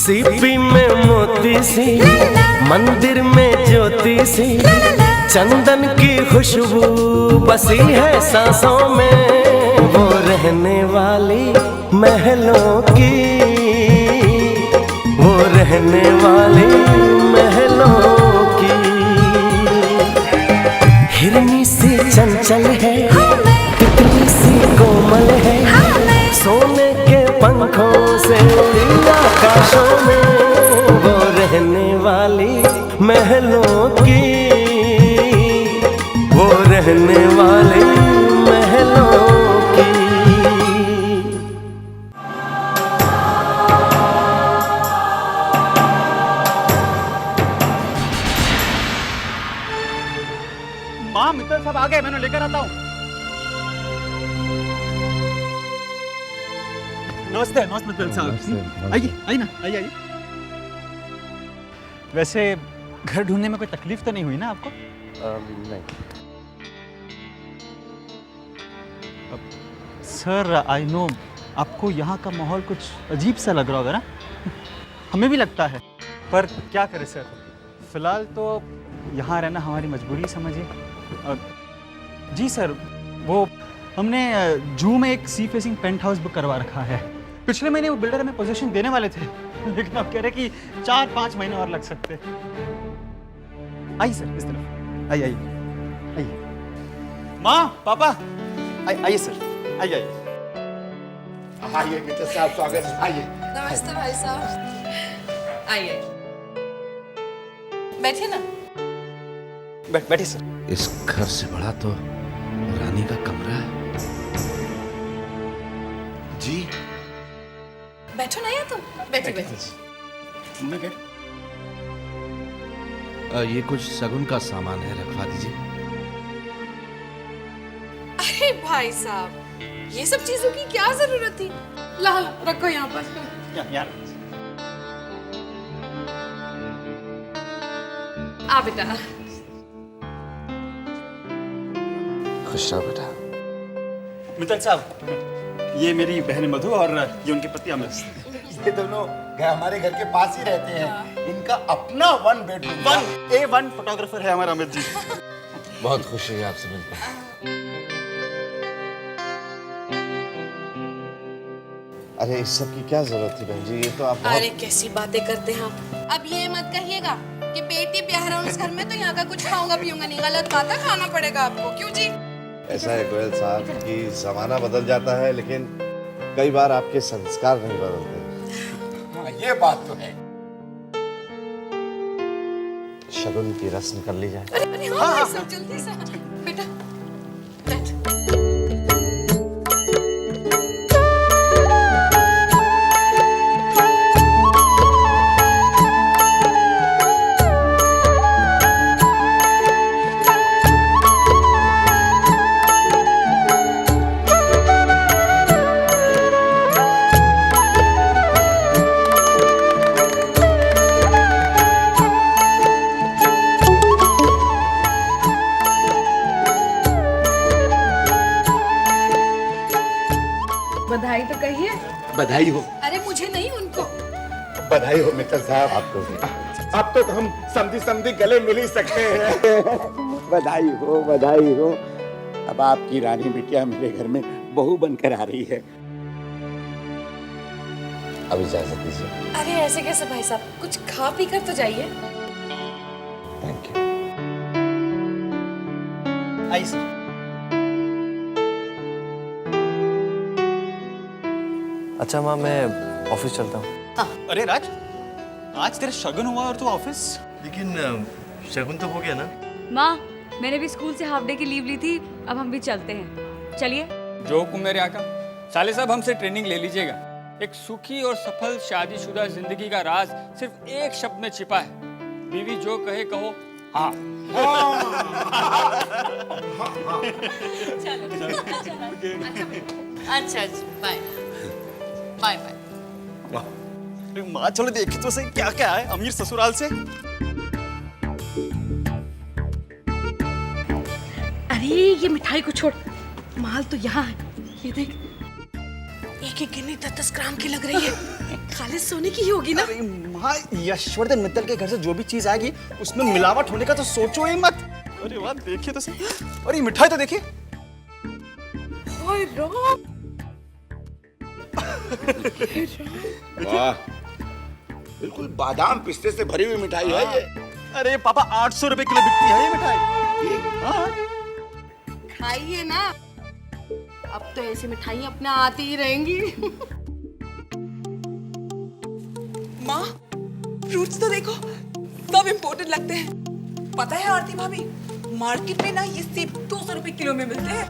CP में मोती सी, मंदिर में ज्योति सी, चंदन की खुशबू बसी है सांसों में। वो रहने वाली महलों की, वो रहने वाली महलों की। हिरनी सी चंचल है, तितली सी कोमल है, सोने के पंखों से उड़ी आकाशों में। वो रहने वाली महलों की, वो रहने वाली महलों की। माँ मित्तल साहब आ गए, मैं लेकर आता हूँ। नमस्ते नमस्ते मित्तल साहब, आइए आइए ना, आइए आइए। वैसे घर ढूंढने में कोई तकलीफ तो नहीं हुई ना आपको? नहीं सर, आई नो आपको यहाँ का माहौल कुछ अजीब सा लग रहा होगा ना? हमें भी लगता है, पर क्या करें सर, फिलहाल तो यहाँ रहना हमारी मजबूरी समझिए। जी सर, वो हमने जू में एक sea facing penthouse book करवा रखा है। पिछले महीने वो बिल्डर हमें पोजीशन देने वाले थे, लेकिन अब कह रहे कि 4-5 महीने और लग सकते। आइए सर, इस तरफ आइए, आइए आइए। माँ पापा आइए सर, आइए आइए। आइए मित्र साहब, स्वागत है, आइए। नमस्ते भाई साहब, आइए बैठिए ना। बैठिए सर। इस घर से बड़ा तो रानी का कमरा है। जी बैठो ना यार, तुम बैठे बैठे। मैं बैठ। ये कुछ शगुन का सामान है, रखवा दीजिए। अरे भाई साहब, ये सब चीजों की क्या जरूरत थी? ला ला रखो यहाँ पर। यार आ बेटा। खुश रहो बेटा। मित्तल साहब, ये मेरी बहन मधु और ये उनके पति अमित। ये दोनों हमारे घर के पास ही रहते हैं। इनका अपना 1 बेडरूम, 1A1 फोटोग्राफर है हमारा अमित जी। बहुत खुशी है आपसे मिलकर। अरे इस सब की क्या जरूरत थी बहन जी, ये तो आप अरे कैसी बातें करते हैं आप। अब ये मत कहिएगा कि बेटी ब्याह रहा हूँ इस घर में तो यहाँ का कुछ खाऊंगा पीऊंगा नहीं। गलत बात है, खाना पड़ेगा आपको। क्यों जी? ऐसा है गोयल साहब कि जमाना बदल जाता है, लेकिन कई बार आपके संस्कार नहीं बदलते। हाँ, ये बात तो है। शगुन की रस्म कर ली जाए। अरे हाँ भाई साहब, जल्दी से बेटा बैठ। बधाई तो कहिए। बधाई हो। अरे मुझे नहीं, उनको बधाई हो मित्र साहब। आपको भी। अब तो हम समझी समझी गले मिल ही सकते हैं। बधाई हो, बधाई हो। अब आपकी रानी बिटिया मेरे घर में बहू बनकर आ रही है। अब इजाजत दीजिए। अरे ऐसे कैसे भाई साहब, कुछ खा पी कर तो जाइए। Thank you. आइए सर। अच्छा माँ, मैं ऑफिस चलता हूँ। अरे राज, आज तेरा शगुन हुआ और तू ऑफिस? लेकिन शगुन तो हो गया ना। माँ, मैंने भी स्कूल से हाफ डे की लीव ली थी, अब हम भी चलते हैं। चलिए। जो हुक्म मेरे आका। साले साहब, हमसे ट्रेनिंग ले लीजिएगा। एक सुखी और सफल शादीशुदा जिंदगी का राज सिर्फ एक शब्द में छिपा है। बीवी जो कहे कहो हाँ। अच्छा अच्छा, बाय बाय बाय। माँ चलो देखी तो सही क्या क्या है अमीर ससुराल से। अरे ये मिठाई को छोड़, माल तो यहाँ है, ये देख। एक एक गिन्नी 10-10 ग्राम की लग रही है। खालिस सोने की ही होगी ना? अरे माँ, यशवर्धन मित्तल के घर से जो भी चीज आएगी उसमें मिलावट होने का तो सोचो ही मत। अरे वाह, देखिए तो सही। और ये मिठाई तो देखिए। ओए राम। वाह, बिल्कुल बादाम पिस्ते से भरी हुई मिठाई है ये। अरे पापा, 800 रुपए किलो बिकती है ये मिठाई। हाँ। खाइए ना, अब तो ऐसी मिठाइयाँ अपने आती ही रहेंगी। माँ, फ्रूट्स तो देखो, सब इम्पोर्टेड लगते हैं। पता है आरती भाभी, मार्केट में ना ये सेब 200 रुपए किलो में मिलते हैं।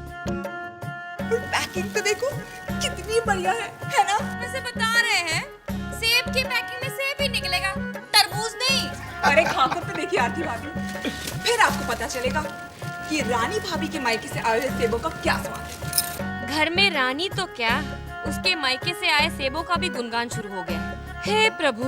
और पैकिंग तो देखो कितनी बढ़िया है ना? वैसे बता रहे हैं सेब की पैकिंग में सेब ही निकलेगा, तरबूज नहीं। अरे खाकर तो देखिए आरती भाभी, फिर आपको पता चलेगा कि रानी भाभी के मायके से आए हुए सेबों का क्या स्वाद है। घर में रानी तो क्या, उसके मायके से आए सेबों का भी गुणगान शुरू हो गया। हे प्रभु।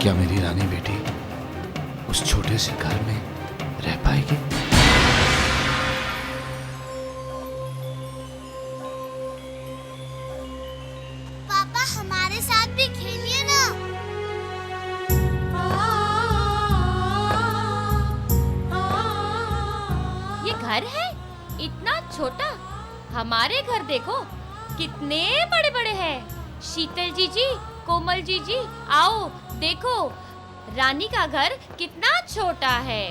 क्या मेरी रानी बेटी उस छोटे से घर में रह पाएगी? पापा हमारे साथ भी खेलिए ना। ये घर है इतना छोटा, हमारे घर देखो कितने बड़े बड़े हैं। शीतल जी, कोमल जी, आओ देखो रानी का घर कितना छोटा है।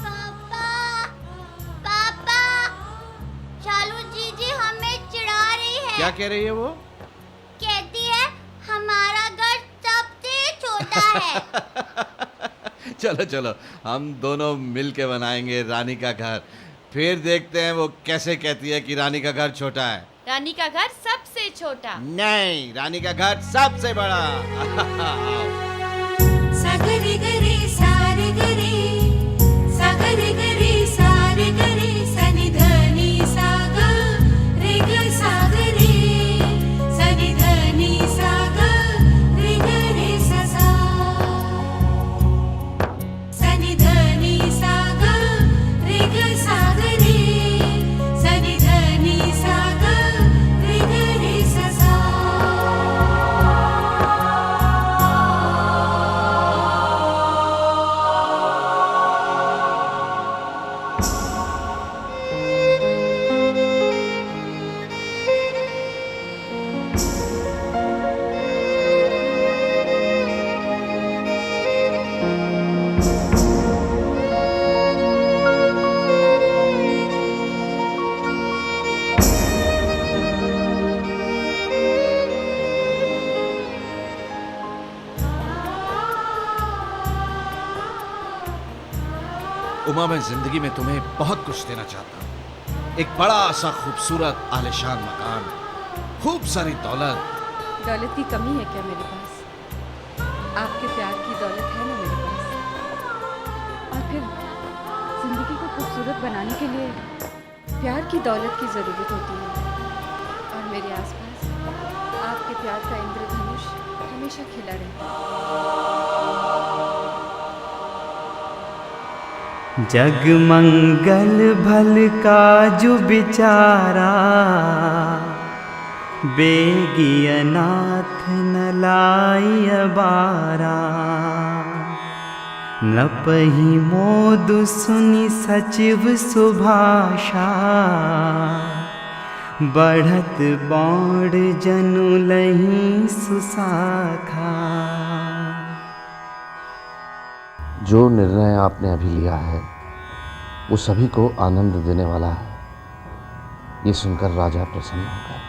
पापा, पापा, चालू जीजी हमें चिढ़ा रही है। क्या कह रही है वो? कहती है हमारा घर सबसे छोटा है। चलो चलो, हम दोनों मिल के बनाएंगे रानी का घर। फिर देखते हैं वो कैसे कहती है कि रानी का घर छोटा है। रानी का घर सबसे छोटा नहीं, रानी का घर सबसे बड़ा। सागरे गरे सारे गरे, सागरे गरे सारे गरे, सनि धनी सागा रे ग सागरे, सनि धनी सागा रे ग रे सा, सनि धनी सागा रे ग सागरे, सनि धनी सागा रे ग रे सा। उमा, मैं जिंदगी में तुम्हें बहुत कुछ देना चाहता हूँ। एक बड़ा सा खूबसूरत आलीशान मकान, खूब सारी दौलत। दौलत की कमी है क्या मेरे पास? आपके प्यार की दौलत है ना मेरे पास। और फिर जिंदगी को खूबसूरत बनाने के लिए प्यार की दौलत की ज़रूरत होती है। और मेरे आसपास आपके प्यार का इंद्रधनुष हमेशा खिला रहता है। जगमंगल भल काजु बिचारा, बेगियनाथ न लाई बारा। न पही मोदु सुनि सचिव सुभाषा, बढ़त बाण जनु लही सुसाखा। जो निर्णय आपने अभी लिया है वो सभी को आनंद देने वाला है। ये सुनकर राजा प्रसन्न हो गए।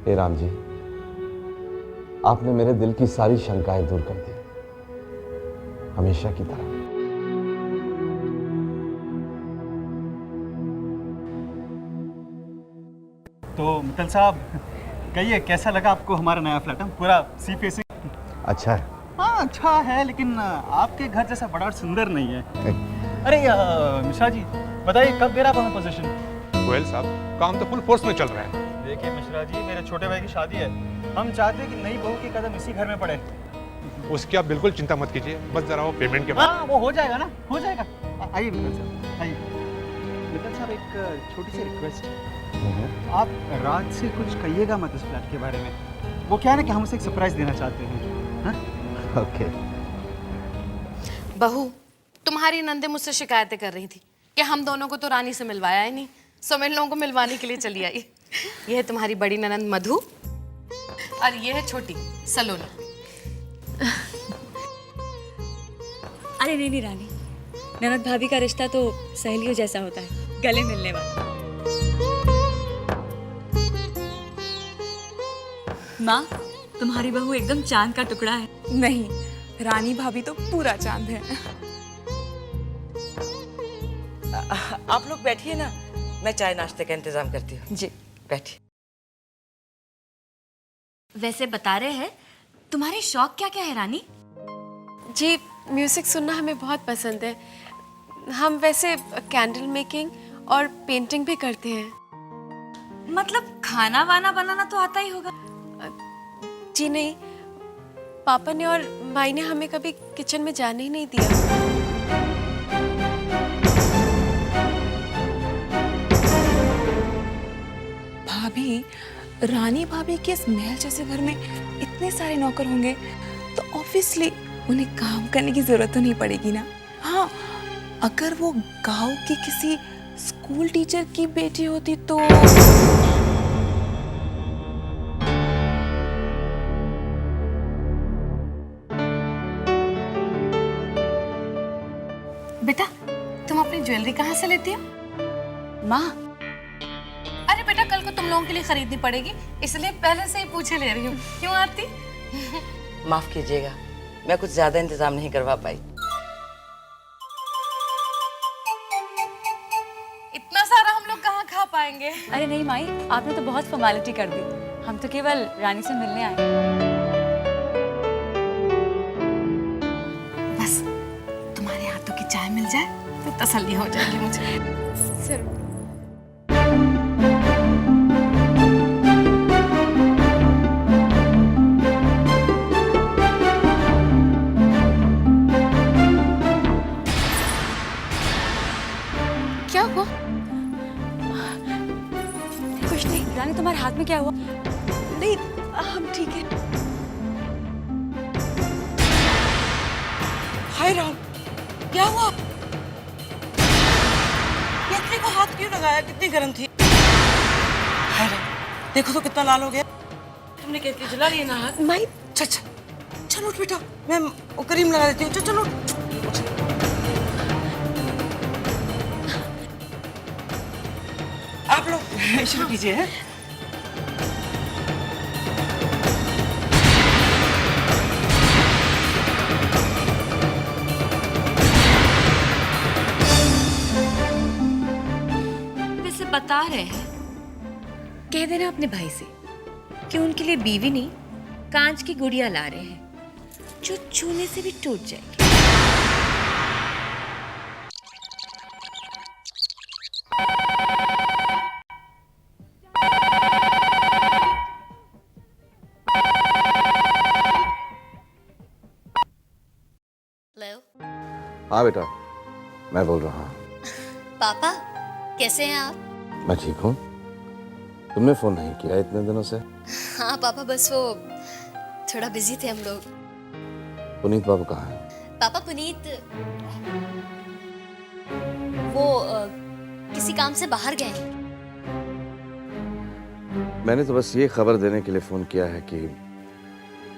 हे राम जी, आपने मेरे दिल की सारी शंकाएं दूर कर दी, हमेशा की तरह। तो मित्तल साहब, कहिए कैसा लगा आपको हमारा नया फ्लैट? पूरा सी फेसिंग। अच्छा है। हाँ अच्छा है, लेकिन आपके घर जैसा बड़ा और सुंदर नहीं है। अरे मिश्रा जी बताइए, कब दे रहा आप हमें पोजीशन? गोयल साहब, काम तो फुल फोर्स में चल रहा है। देखिए मिश्रा जी, मेरे छोटे भाई की शादी है, हम चाहते हैं कि नई बहू की कदम इसी घर में पड़े। उसकी आप बिल्कुल चिंता मत कीजिए, बस जरा वो पेमेंट के बाद। हाँ वो हो जाएगा ना, हो जाएगा। आइए मित्तल साहब, आइए। मित्तल साहब, एक छोटी सी रिक्वेस्ट है, आप रात से कुछ कहिएगा मत इस फ्लैट के बारे में। वो क्या है ना कि हम उसे एक सरप्राइज देना चाहते हैं। ओके। बहू, तुम्हारी नंदे मुझसे शिकायतें कर रही थी कि हम दोनों को तो रानी से मिलवाया ही नहीं, सो मैं इन लोगों को मिलवाने के लिए चली आई। ये है तुम्हारी बड़ी ननंद मधु और ये है छोटी सलोनी। अरे नहीं रानी, ननद भाभी का रिश्ता तो सहेलियों जैसा होता है, गले मिलने वाला। माँ, तुम्हारी बहू एकदम चांद का टुकड़ा है। नहीं, रानी भाभी तो पूरा चांद है। आप लोग बैठिए ना, मैं चाय नाश्ते का इंतजाम करती हूँ। जी बैठिए। वैसे बता रहे हैं, तुम्हारे शौक क्या क्या है रानी? जी, म्यूजिक सुनना हमें बहुत पसंद है। हम वैसे कैंडल मेकिंग और पेंटिंग भी करते हैं। मतलब खाना वाना बनाना तो आता ही होगा? जी नहीं, पापा ने और माई ने हमें कभी किचन में जाने ही नहीं दिया। भाभी, रानी भाभी के इस महल जैसे घर में इतने सारे नौकर होंगे तो ऑब्वियसली उन्हें काम करने की जरूरत तो नहीं पड़ेगी ना। हाँ, अगर वो गांव की किसी स्कूल टीचर की बेटी होती तो। बेटा, तुम अपनी ज्वेलरी कहाँ से लेती हो? माँ, अरे बेटा, कल को तुम लोगों के लिए खरीदनी पड़ेगी, इसलिए पहले से ही पूछे ले रही हूँ। क्यों आरती? माफ कीजिएगा, मैं कुछ ज्यादा इंतजाम नहीं करवा पाई। इतना सारा हम लोग कहाँ खा पाएंगे? अरे नहीं माई, आपने तो बहुत फॉर्मेलिटी कर दी, हम तो केवल रानी से मिलने आए। बस तुम्हारे हाथों की चाय मिल जाए तो तसल्ली हो जाएगी मुझे। जरूर। क्या हुआ? कुछ नहीं रानी, तुम्हारे हाथ में क्या हुआ? नहीं, हम ठीक है। हाय राम, क्या हुआ? केतली को हाथ क्यों लगाया? कितनी गर्म थी। हाय राम, देखो तो कितना लाल हो गया। तुमने केतली जला ली ना हाथ? माई, चलो उठ बेटा, मैं वो क्रीम लगा देती हूँ। चलो आप लोग शुरू कीजिए। है वैसे बता रहे हैं, कह देना अपने भाई से कि उनके लिए बीवी नहीं, कांच की गुड़िया ला रहे हैं जो छूने से भी टूट जाएगी। हाँ बेटा, मैं बोल रहा हूँ। पापा कैसे हैं आप? मैं ठीक हूँ। तुमने फोन नहीं किया इतने दिनों से? हाँ पापा, बस वो थोड़ा बिजी थे हम लोग। पुनीत बाबू कहाँ है? पापा पुनीत वो किसी काम से बाहर गए हैं। मैंने तो बस ये खबर देने के लिए फोन किया है कि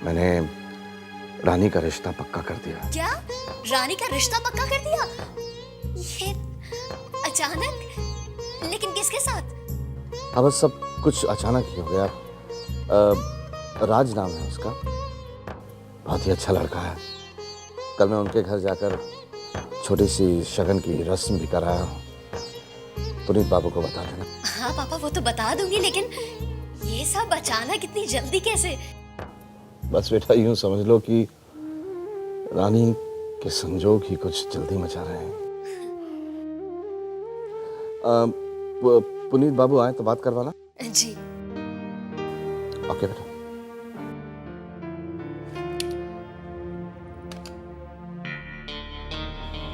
मैंने रानी का रिश्ता पक्का कर दिया। क्या? रानी का रिश्ता पक्का कर दिया? ये अचानक? लेकिन किसके साथ? अब सब कुछ अचानक ही हो गया। राज नाम है उसका, बहुत ही अच्छा लड़का है। कल मैं उनके घर जाकर छोटी सी शगन की रस्म भी कराया हूँ। पुनीत बाबू को बता देना। हाँ पापा, वो तो बता दूंगी, लेकिन ये सब अचानक इतनी जल्दी कैसे? बस बेटा यूं समझ लो कि रानी के संजोग ही कुछ जल्दी मचा रहे हैं। पुनीत बाबू आए तो बात करवाना। जी। ओके बेटा।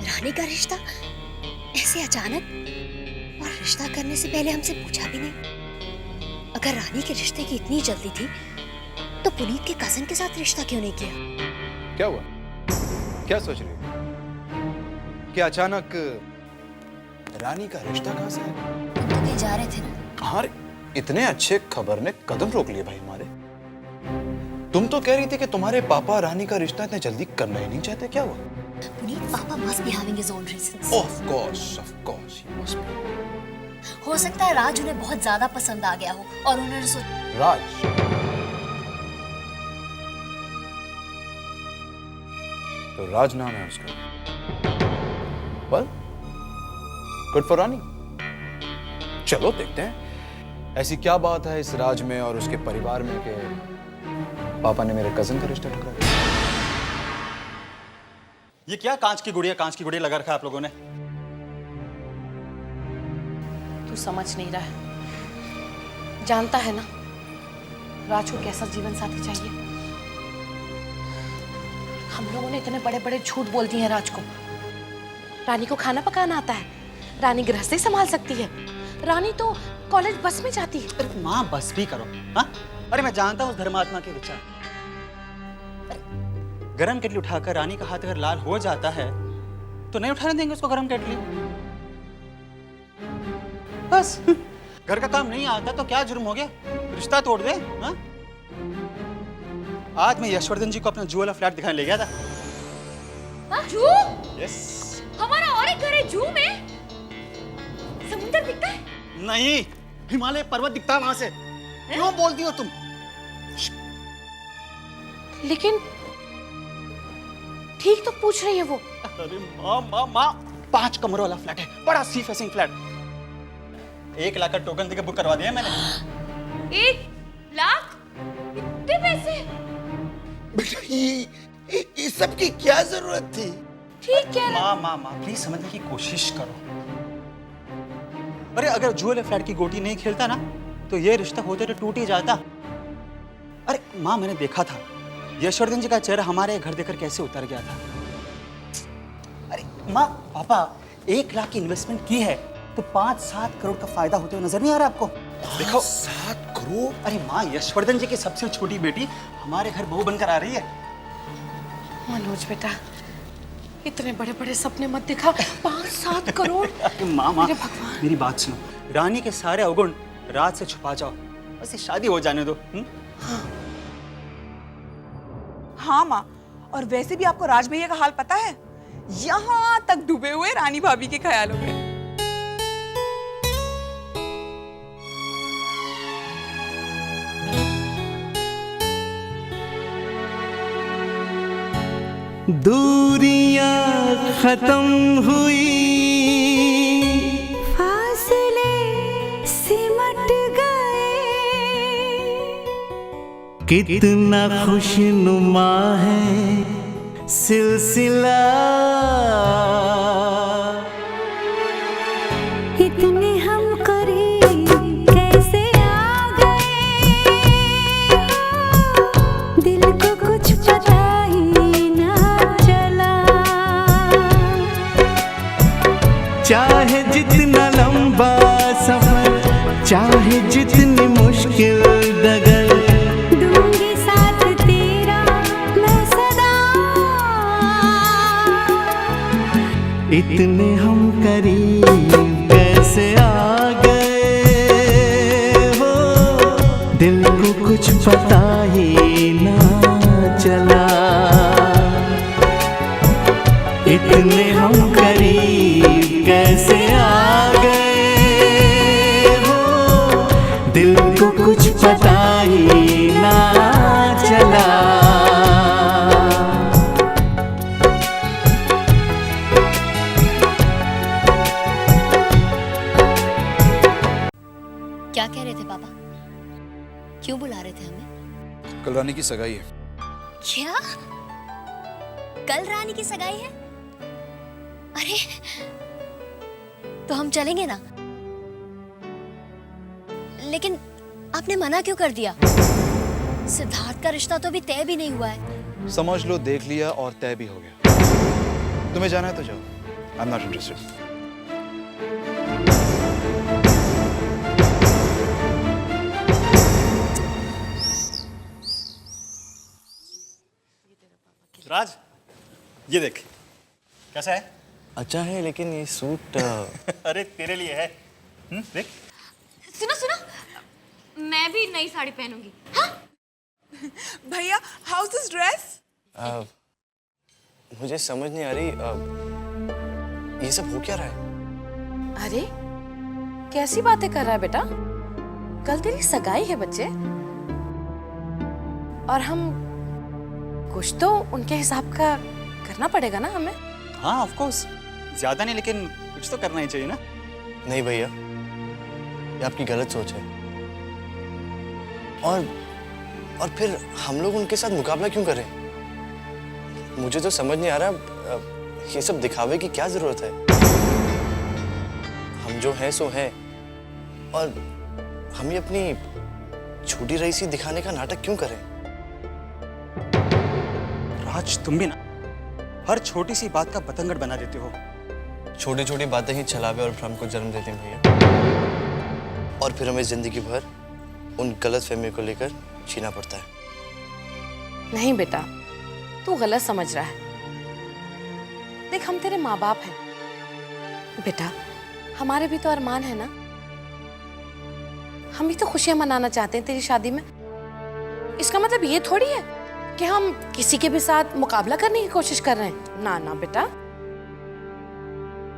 रानी का रिश्ता ऐसे अचानक, और रिश्ता करने से पहले हमसे पूछा भी नहीं। अगर रानी के रिश्ते की इतनी जल्दी थी तो पुनीत के कजन के साथ रिश्ता क्यों नहीं किया? क्या हुआ? क्या सोच रही हो? क्या अचानक रानी का रिश्ता कहां से है? तुम तो कहीं जा रहे थे ना? हाँ, इतने अच्छे खबर ने कदम रोक लिए भाई हमारे। तुम तो कह रही थी कि तुम्हारे पापा रानी का रिश्ता इतने जल्दी करना ही नहीं चाहते, क्या हुआ? पुनीत, पापा must be having his own reasons. Of course, he must be. हो सकता है राज उन्हें बहुत ज्यादा पसंद आ गया हो और उन्होंने सोचा। राज? तो राज नाम है उसका। Well, good for रानी। चलो देखते हैं ऐसी क्या बात है इस राज में और उसके परिवार में कि पापा ने मेरे कजन का रिश्ता ठुकरा दिया। ये क्या कांच की गुड़िया लगा रखा है आप लोगों ने? तू समझ नहीं रहा है, जानता है ना राज को कैसा जीवन साथी चाहिए। हम लोगों ने इतने बड़े बड़े झूठ बोल दिए हैं राज को। रानी को खाना पकाना आता है, रानी गृहस्थी संभाल सकती है, रानी तो कॉलेज बस में जाती है। अरे माँ बस भी करो। हाँ, अरे मैं जानता हूँ धर्मात्मा के विचार। गरम केटली उठाकर रानी का हाथ अगर लाल हो जाता है तो नहीं उठाने देंगे उसको गरम केटली। बस घर का काम नहीं आता तो क्या जुर्म हो गया, रिश्ता तोड़ दे। हाँ? आज मैं यशवर्धन जी को अपना जू वाला फ्लैट दिखाने ले गया था। जू? यस। हमारा और एक घर है जू में। समुद्र दिखता है? नहीं, हिमालय पर्वत दिखता है वहां से। क्यों बोलती हो तुम? लेकिन ठीक तो पूछ रही है वो। अरे माँ 5 कमरों वाला फ्लैट है, बड़ा सी फेसिंग फ्लैट। 1 लाख का टोकन देकर बुक करवा दिया मैंने। 1 लाख? इतने पैसे? बेटा ये सब की क्या जरूरत थी? ठीक है माँ प्लीज समझने की कोशिश करो। अरे अगर जू वाले फ्लैट की गोटी नहीं खेलता ना तो ये रिश्ता होते तो टूट ही जाता। अरे माँ मैंने देखा था यशवर्धन जी का चेहरा हमारे घर देखकर कैसे उतर गया था। अरे माँ पापा 1 लाख की इन्वेस्टमेंट की है तो 5-7 करोड़ का फायदा होते हुए नजर नहीं आ रहा आपको? देखो 7 करोड़? अरे माँ यशवर्धन जी की सबसे छोटी बेटी हमारे घर बहू बनकर आ रही है। मनोज बेटा इतने बड़े बड़े सपने मत दिखा। 5-7 करोड़? माँ मेरी बात सुनो, रानी के सारे अवगुण रात से छुपा जाओ, बस शादी हो जाने दो। हाँ माँ, और वैसे भी आपको राज भैया का हाल पता है, यहाँ तक डूबे हुए रानी भाभी के ख्यालों में। दूरियां खत्म हुई, फासले सिमट गए, कितना खुशनुमा है सिलसिला, इतने हम करीब कैसे आ गए, दिल को कुछ पता ही ना चला। चाहे जितना लंबा सफर, चाहे जितनी मुश्किल डगर, दूंगी साथ तेरा मैं सदा। इतने हम करीब कैसे आ गए हो, दिल को कुछ पता ही ना चला। इतने हम करीब कैसे आ गए हो, दिल को कुछ पता ही ना चला। क्या कह रहे थे पापा? क्यों बुला रहे थे हमें? कल रानी की सगाई है। क्या? कल रानी की सगाई है? अरे तो हम चलेंगे ना? लेकिन आपने मना क्यों कर दिया? सिद्धार्थ का रिश्ता तो अभी तय भी नहीं हुआ है। समझ लो देख लिया और तय भी हो गया। तुम्हें जाना है तो जाओ। I am not interested. Raj, ये देख कैसा है? अच्छा है, लेकिन ये सूट अरे तेरे लिए है। देख। सुनो सुनो, मैं भी नई साड़ी पहनूंगी। भैया, हाउ इज दिस ड्रेस? मुझे समझ नहीं आ रही, ये सब हो क्या रहा है? अरे कैसी बातें कर रहा है बेटा? कल तेरी सगाई है बच्चे, और हम कुछ तो उनके हिसाब का करना पड़ेगा ना हमें। हाँ ऑफ कोर्स, ज्यादा नहीं लेकिन कुछ तो करना ही चाहिए ना। नहीं भैया, ये आपकी गलत सोच है। और फिर हम लोग उनके साथ मुकाबला क्यों करें? मुझे तो समझ नहीं आ रहा, ये सब दिखावे की क्या जरूरत है? हम जो हैं सो हैं, और हम ये अपनी छोटी रईसी दिखाने का नाटक क्यों करें? राज, तुम भी ना हर छोटी सी बात का बतंगड़ बना देते हो। छोटी छोटी बातें ही छलावे और भ्रम को जन्म देती हैं भैया, और फिर हमें जिंदगी भर उन गलत फहमी को लेकर जीना पड़ता है। नहीं बेटा, तू गलत समझ रहा है। देख, हम तेरे माँ बाप हैं बेटा, हमारे भी तो अरमान है ना। हम भी तो खुशियां मनाना चाहते हैं तेरी शादी में। इसका मतलब ये थोड़ी है कि हम किसी के भी साथ मुकाबला करने की कोशिश कर रहे हैं। ना ना बेटा,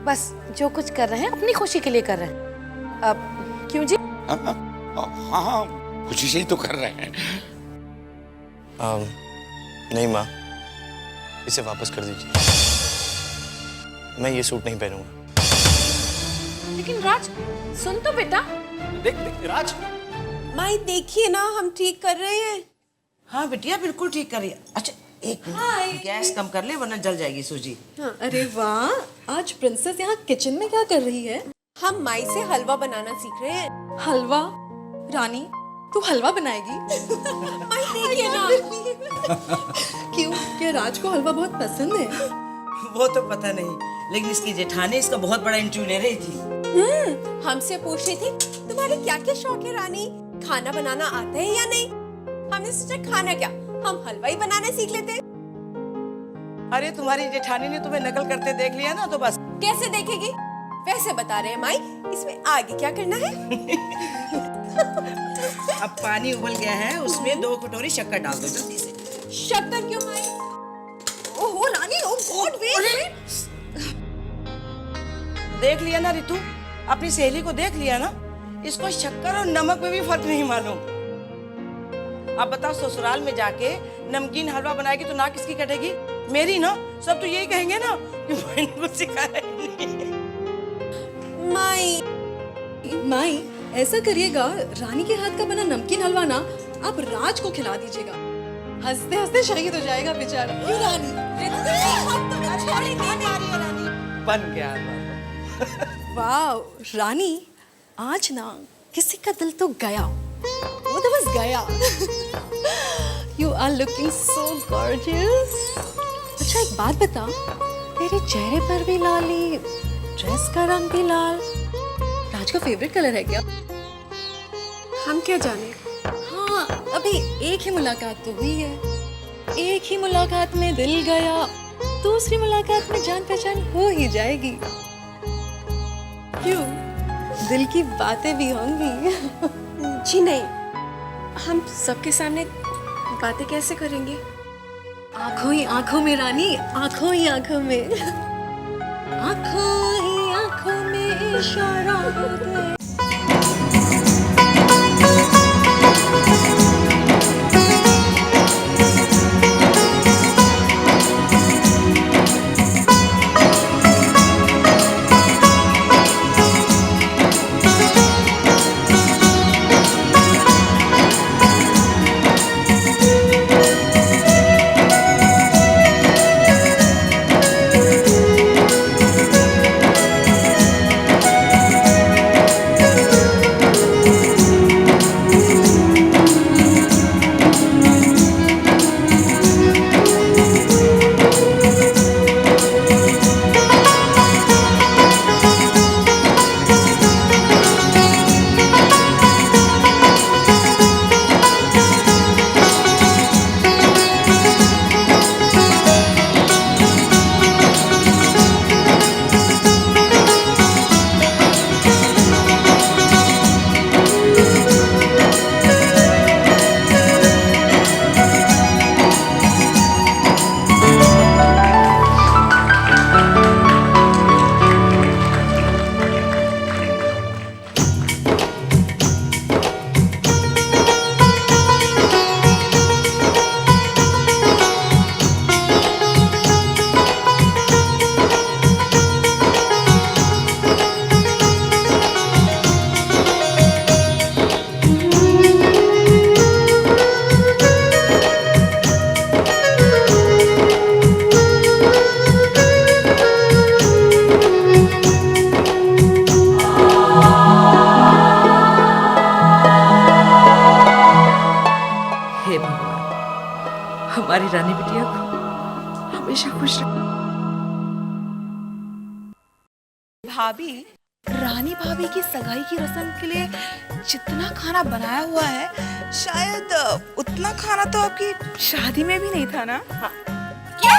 बस जो कुछ कर रहे हैं अपनी खुशी के लिए कर रहे हैं। अब क्यों जी? हाँ, खुशी से ही तो कर रहे हैं। नहीं माँ, इसे वापस कर दीजिए। मैं ये सूट नहीं पहनूंगा। लेकिन राज, सुन तो बेटा। देख देख राज, माई देखिए ना, हम ठीक कर रहे हैं। हाँ बिटिया, बिल्कुल ठीक कर रही है। अच्छा एक मिनट, गैस कम कर ले वरना जल जाएगी सूजी। हाँ, अरे वाह, आज प्रिंसेस यहाँ किचन में क्या कर रही है? हम माई से हलवा बनाना सीख रहे हैं। हलवा? रानी, तू हलवा बनाएगी? माई देखिए ना। क्यों, क्या राज को हलवा बहुत पसंद है? वो तो पता नहीं, लेकिन इसकी जेठानी इसका बहुत बड़ा इंटरव्यू ले रही थी। हमसे पूछ रही थी तुम्हारे क्या क्या शौक है रानी, खाना बनाना आता है या नहीं? हमने सोचा खाना क्या, हम हलवा ही बनाना सीख लेते। अरे तुम्हारी जेठानी ने तुम्हें नकल करते देख लिया ना, तो बस। कैसे देखेगी? वैसे बता रहे हैं माई, इसमें आगे क्या करना है? अब पानी उबल गया है, उसमें 2 कटोरी शक्कर डाल दो जल्दी से। शक्कर क्यों माई? ओहो रानी, ओ गॉड, वेट। देख लिया ना रितु, अपनी सहेली को देख लिया ना, इसको शक्कर और नमक में भी फर्क नहीं मालूम। अब बताओ, ससुराल में जाके नमकीन हलवा बनाएगी तो ना किसकी कटेगी? मेरी ना। सब तो यही कहेंगे ना कि मैंने कुछ सिखाया नहीं। माई, ऐसा करिएगा, रानी के हाथ का बना नमकीन हलवा ना आप राज को खिला दीजिएगा। हंसते हंसते शहीद हो जाएगा बेचारा। क्यों रानी? बन गया। वाह रानी, आज ना किसी का दिल तो गया, वो तो बस गया। You are looking so gorgeous. अच्छा एक बात बता, तेरे चेहरे पर भी लाली, ड्रेस का रंग भी लाल, राज का फेवरेट कलर है क्या? हम क्या जाने। हाँ, अभी एक ही मुलाकात तो हुई है, एक ही मुलाकात में दिल गया, दूसरी मुलाकात में जान पहचान हो ही जाएगी। क्यों, दिल की बातें भी होंगी। जी नहीं, हम सबके सामने बातें कैसे करेंगे? आंखों ही आंखों में रानी, आंखों ही आंखों में, आंखों ही आंखों में इशारा हो गया। हमारी रानी बिटिया को हमेशा खुश रख। भाभी, रानी भाभी की सगाई की रस्म के लिए जितना खाना बनाया हुआ है, शायद उतना खाना तो आपकी शादी में भी नहीं था ना? हाँ। क्या?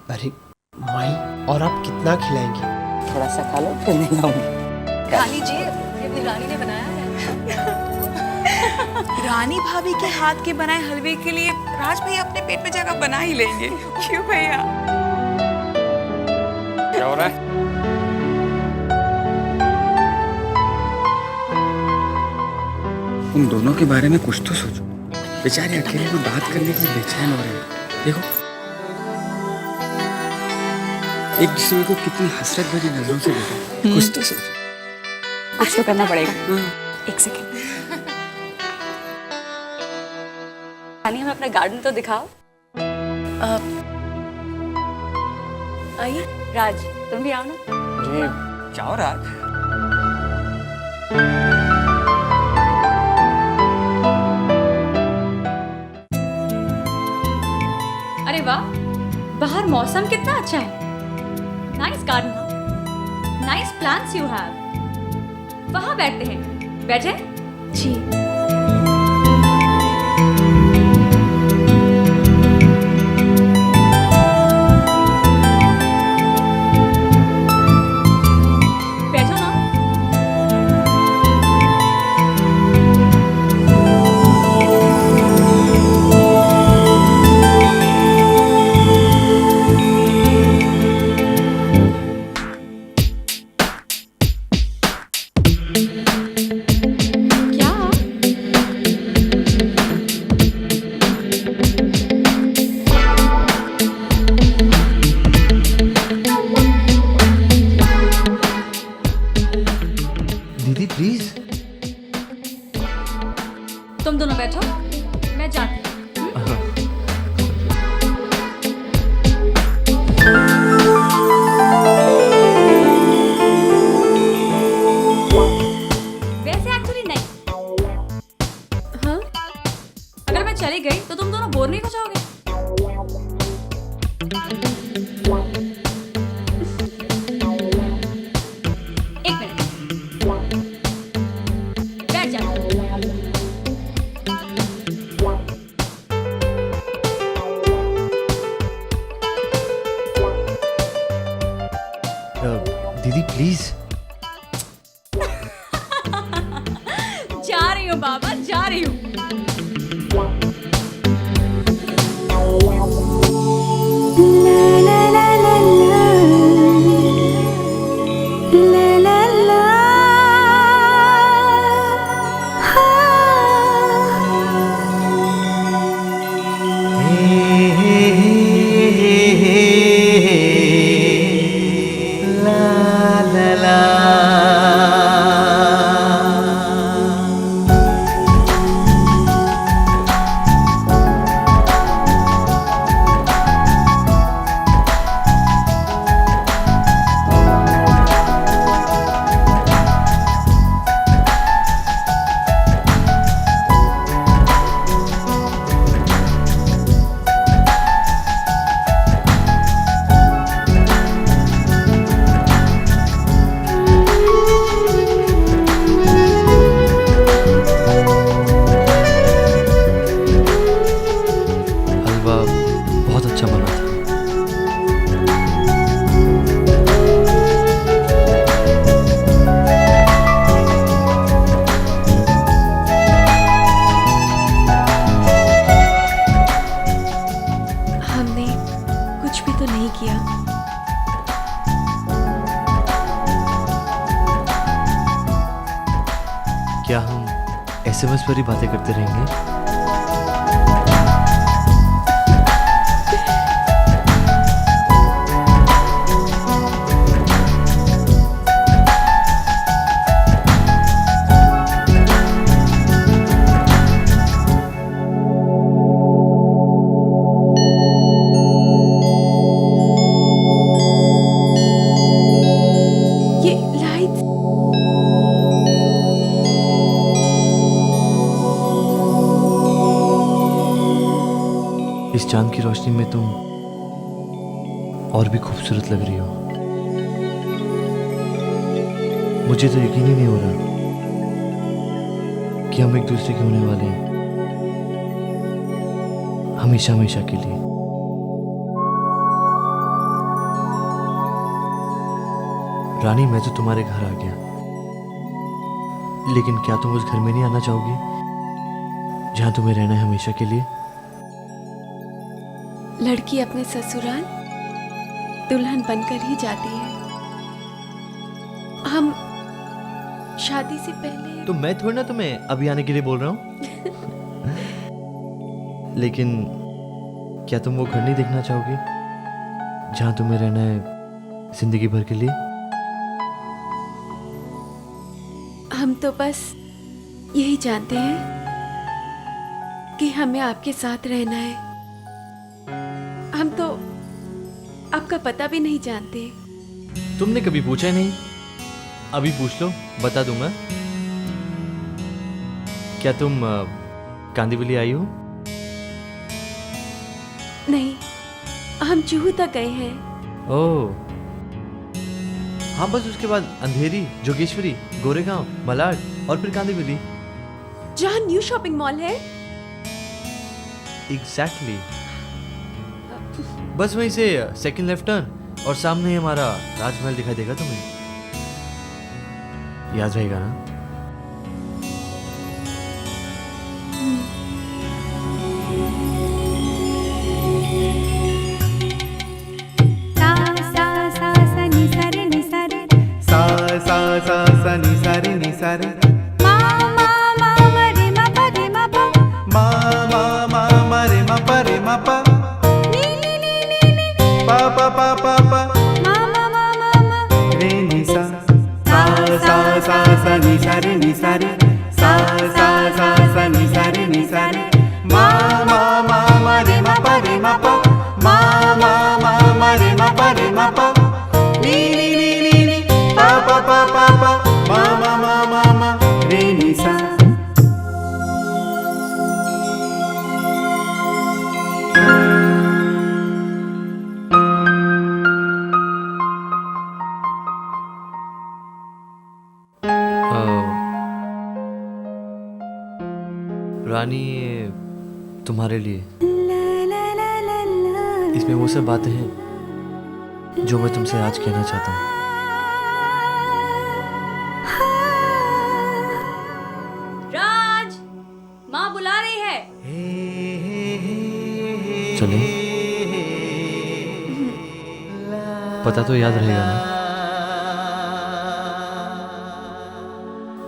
अरे माई, और आप कितना खिलाएंगी? थोड़ा सा खा लो, फिर नहीं खाऊंगी। खा लीजिए, ये अपनी रानी ने बनाया है। रानी भाभी के हाथ के बनाए हलवे के लिए राज भैया अपने पेट में जगह बना ही लेंगे, क्यों भैया? क्या हो रहा है? उन दोनों के बारे में कुछ तो सोचो। बेचारे अकेले में बात करने के लिए बेचैन हो रहे हैं। देखो, एक दूसरे को कितनी हसरत भरी नजरों से देखो। कुछ तो सोचो। कुछ तो करना पड़ेगा। एक सेकेंड। रानी, हमें अपना गार्डन तो दिखाओ। आइए राज, तुम भी आओ ना। जी जाओ राज। अरे वाह, बाहर मौसम कितना अच्छा है। Nice garden, nice plants you have. वहाँ बैठते हैं, बैठे? जी। बैठो ना। दीदी प्लीज। तुम दोनों बैठो, मैं जाती हूँ। वैसे एक्चुअली नहीं। हाँ? अगर मैं चली गई तो तुम दोनों बोर नहीं हो जाओगे? एक मिनट, बैठ जाओ। दीदी प्लीज। जा रही हूँ बाबा, जा रही हूँ। हलवा बहुत अच्छा बना था। हमने कुछ भी तो नहीं किया। क्या हम एसएमएस पर ही बातें करते रहेंगे? ये लाइट चांद की रोशनी में तुम और भी खूबसूरत लग रही हो। मुझे तो यकीन ही नहीं हो रहा कि हम एक दूसरे के होने वाले हैं, हमेशा हमेशा के लिए। रानी, मैं तो तुम्हारे घर आ गया, लेकिन क्या तुम उस घर में नहीं आना चाहोगी जहां तुम्हें रहना है हमेशा के लिए? लड़की अपने ससुराल दुल्हन बनकर ही जाती है। हम शादी से पहले तो मैं थोड़ी ना तुम्हें अभी आने के लिए बोल रहा हूँ। लेकिन क्या तुम वो घर नहीं देखना चाहोगी जहां तुम्हें रहना है जिंदगी भर के लिए? हम तो बस यही जानते हैं कि हमें आपके साथ रहना है। हम तो आपका पता भी नहीं जानते। तुमने कभी पूछा ही नहीं, अभी पूछ लो, बता दूंगा। क्या तुम कांदीवली आई हो? नहीं, हम जुहू तक गए हैं। ओह हाँ, बस उसके बाद अंधेरी, जोगेश्वरी, गोरेगांव, मलाड और फिर कांदीवली। जहाँ न्यू शॉपिंग मॉल है। एग्जैक्टली। बस वहीं से सेकंड लेफ्ट टर्न और सामने ही हमारा राजमहल दिखाई देगा तुम्हें। याद रहेगा ना? रानी, तुम्हारे लिए इसमें वो सब बातें हैं जो मैं तुमसे आज कहना चाहता हूँ। राज, माँ बुला रही है। चले, पता तो याद रहेगा ना?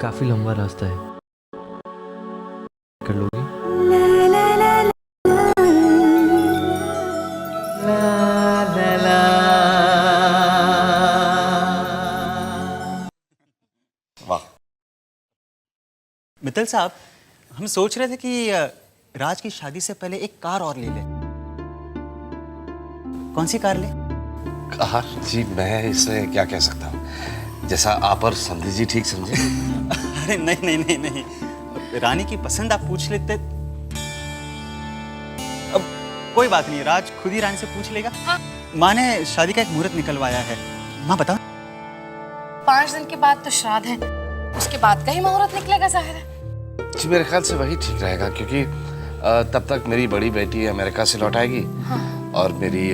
काफी लंबा रास्ता है, कर लोगी? मित्तल साहब, हम सोच रहे थे कि राज की शादी से पहले एक कार और ले लें। कौन सी कार ले? कार? जी मैं इसमें क्या कह सकता हूँ, जैसा आप और समधी जी ठीक समझे। अरे नहीं नहीं नहीं नहीं, रानी की पसंद आप पूछ लेते। अब कोई बात नहीं, राज खुद ही रानी से पूछ लेगा। माँ ने शादी का एक मुहूर्त निकलवाया है। माँ बताओ। 5 दिन के बाद तो श्राद्ध है, उसके बाद का ही मुहूर्त निकलेगा जाहिर है। जी मेरे ख्याल से वही ठीक रहेगा, क्योंकि तब तक मेरी बड़ी बेटी अमेरिका से लौट आएगी। हाँ। और मेरी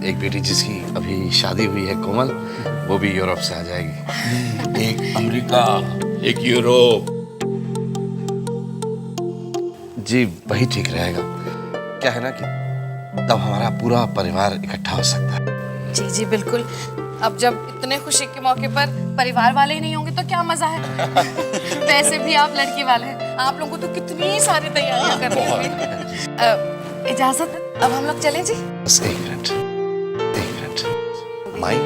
एक बेटी जिसकी अभी शादी हुई है, कोमल, वो भी यूरोप से आ जाएगी। एक अमेरिका, एक यूरोप। जी वही ठीक रहेगा। क्या है ना कि तब हमारा पूरा परिवार इकट्ठा हो सकता है। जी जी बिल्कुल। अब जब इतने खुशी के मौके पर परिवार वाले ही नहीं होंगे तो क्या मजा है। वैसे भी आप लड़की वाले हैं, आप लोगों को तो कितनी सारी तैयारियां करनी होंगी। इजाजत, अब हम लोग चलें जी? बस एक मिनट, एक मिनट। माई,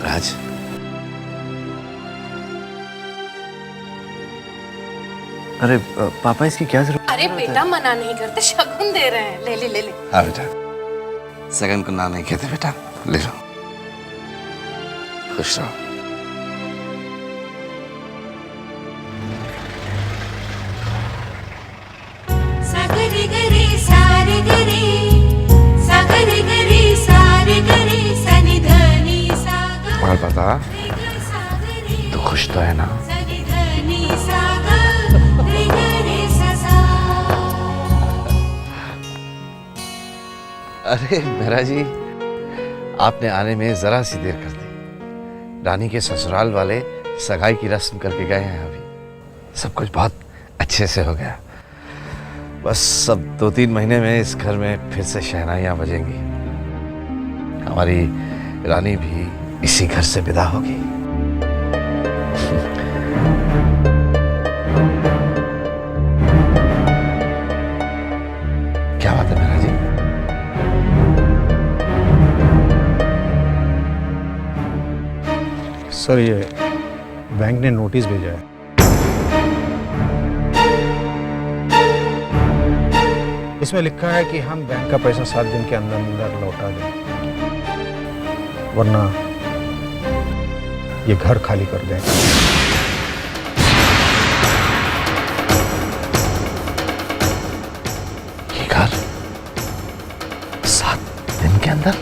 राज, अरे पापा, इसकी क्या जरूरत? अरे बेटा, मना नहीं करते, शगुन दे रहे हैं। ले ले ले ले। हाँ बेटा, सगन को ना नहीं कहते बेटा, ले लो, खुश रहो। बता, तू खुश तो है ना? अरे मेरा जी, आपने आने में जरा सी देर कर दी। रानी के ससुराल वाले सगाई की रस्म करके गए हैं अभी। सब कुछ बहुत अच्छे से हो गया। बस अब 2-3 महीने में इस घर में फिर से शहनाइयाँ बजेंगी। हमारी रानी भी इसी घर से विदा होगी। क्या बात है मेरा जी? सर, ये बैंक ने नोटिस भेजा है। इसमें लिखा है कि हम बैंक का पैसा 7 दिन के अंदर अंदर लौटा दें, वरना ये घर खाली कर दें। ये घर 7 दिन के अंदर?